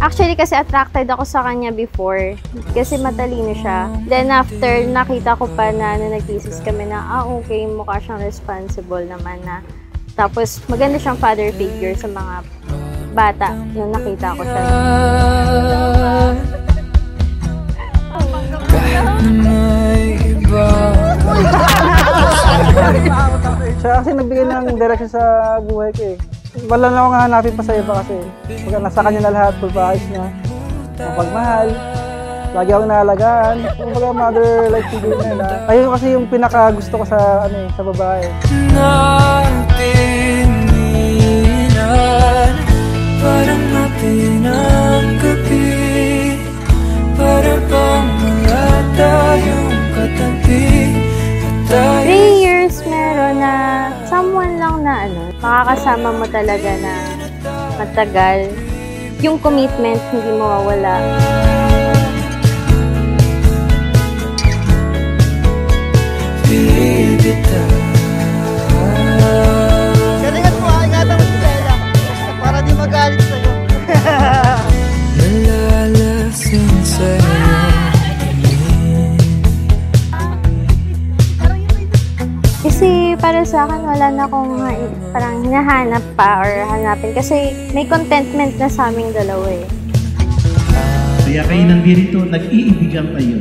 Actually, kasi attracted ako sa kanya before. Kasi matalino siya. Then after, nakita ko pa na nag-thesis kami na, okay, mukha siyang responsible naman na. Tapos, maganda siyang father figure sa mga bata nung nakita ko siya. Siya kasi nagbigay ng direction sa buhay ko eh. Wala na akong hanapin pa sa iba kasi nasa kanya na lahat, pagpahayos niya, mapagmahal, lagi akong naalagaan. Kumbaga mother-like figure na yun. Ayun kasi yung pinaka gusto ko sa, sa babae. Parang natin ang gabi, para bang wala tayong katabi. 3 years meron na someone lang na makakasama mo talaga na matagal. Yung commitment hindi mawawala. Galingan mo, ingatan mo si Bella para di magalit sa'yo. Nalalasin sa'yo. Kasi para sa akin, wala na akong parang hinahanap pa or hanapin. Kasi may contentment na sa aming dalawa eh. Kaya kayo nandito, nag-iibigan kayo.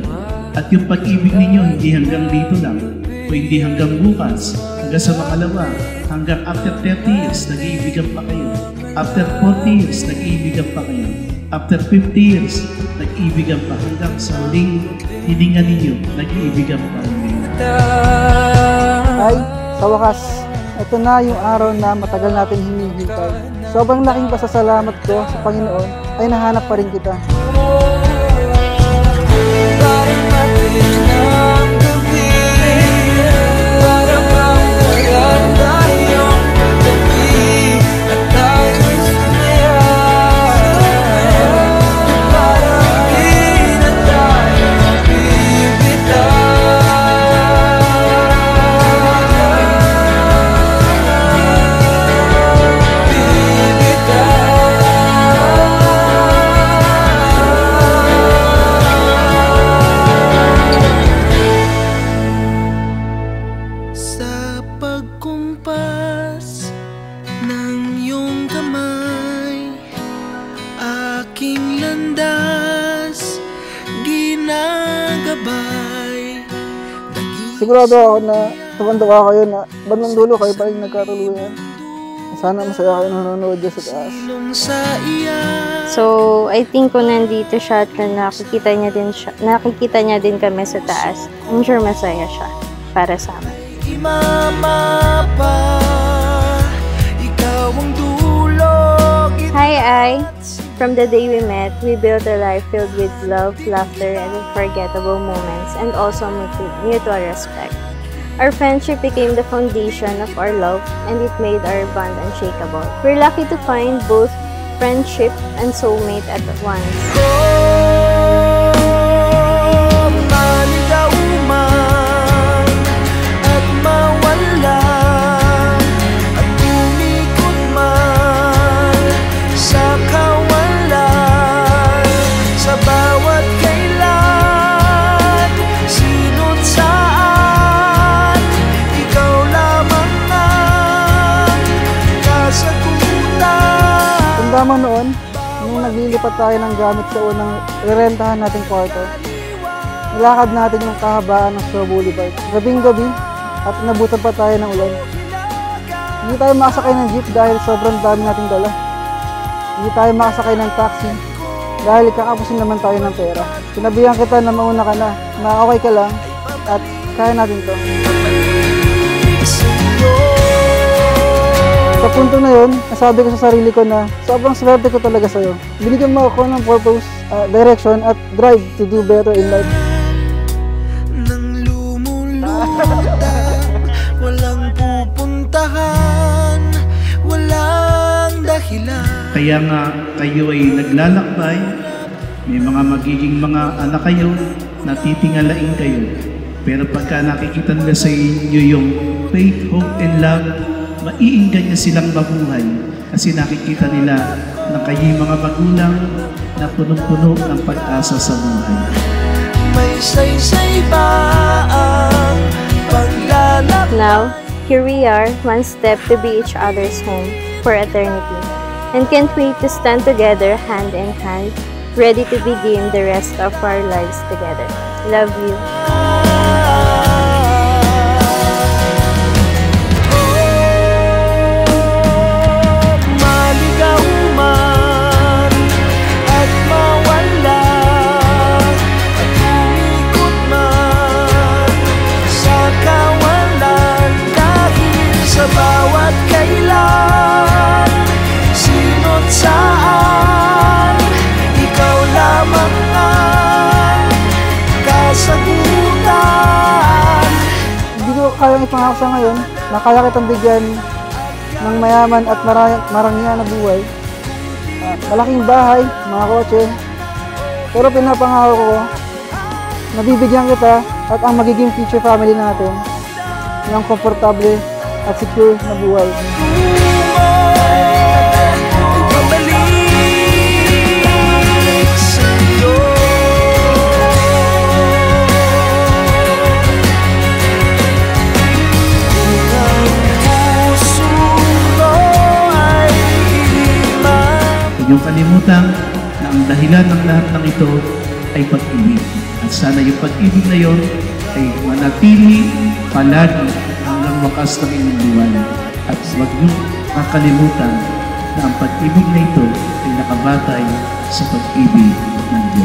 At yung pag-ibig ninyo, hindi hanggang dito lang. O hindi hanggang bukas. Hanggang sa makalawa. Hanggang after 30 years, nag-iibigan pa kayo. After 40 years, nag-iibigan pa kayo. After 50 years, nag-iibigan pa. Hanggang sa huling hininga ninyo, nag-iibigan pa kayo. Ay, sa wakas, ito na yung araw na matagal natin hinihintay. Sobrang laking pasasalamat ko sa Panginoon ay nahanap pa rin kita. Sigurado ako na tumandawa kayo na bandang dulo kayo pa rin nagkatuluyan. Sana masaya kayo nanonood dyan sa taas. So, I think kung nandito siya at nakikita niya din kami sa taas, I'm sure masaya siya para sa amin. Hi, Ai. From the day we met, we built a life filled with love, laughter, and unforgettable moments, and also mutual respect. Our friendship became the foundation of our love, and it made our bond unshakable. We're lucky to find both friendship and soulmate at once. Tama noon, nung naglilipat tayo ng gamit sa unang rerentahan nating kwarto, nilakad natin yung kahabaan ng Shaw Boulevard. Gabing-gabi at nabutan pa tayo ng ulan. Hindi tayo makasakay ng jeep dahil sobrang dami nating dala. Hindi tayo makasakay ng taxi dahil kakapusin naman tayo ng pera. Sinabihan kita na mauna ka na okay ka lang at kaya natin to. Sa punto na yun, nasabi ko sa sarili ko na sobrang swerte ko talaga sa'yo. Binigyan mo ako ng purpose, direction at drive to do better in life. Nang lumulutang, walang Kaya nga kayo ay naglalakbay, may mga magiging mga anak kayo, natitingalain kayo. Pero pagka nakikita nila sa inyo yung faith, hope, and love, maiinggan niya silang mabuhay kasi nakikita nila na kayo'y mga magulang na punong-puno ng pag-asa sa buhay. May saysay ba ang paglalakbay? Now, here we are, one step to be each other's home for eternity, and can't wait to stand together hand in hand, ready to begin the rest of our lives together. Love you. Kayang ipangaksa ngayon na kaya kitang bigyan ng mayaman at marangyang na buhay. Malaking bahay, mga kotse. Pero pinapangako ko, nabibigyan kita at ang magiging future family natin ng komportable at secure na buhay. Huwag niyong kalimutan na ang dahilan ng lahat ng ito ay pag-ibig. At sana yung pag-ibig na yon ay manatili palagi hanggang wakas ng inyong buhay. At huwag niyong kakalimutan na ang pag-ibig na ito ay nakabatay sa pag-ibig ng Diyos.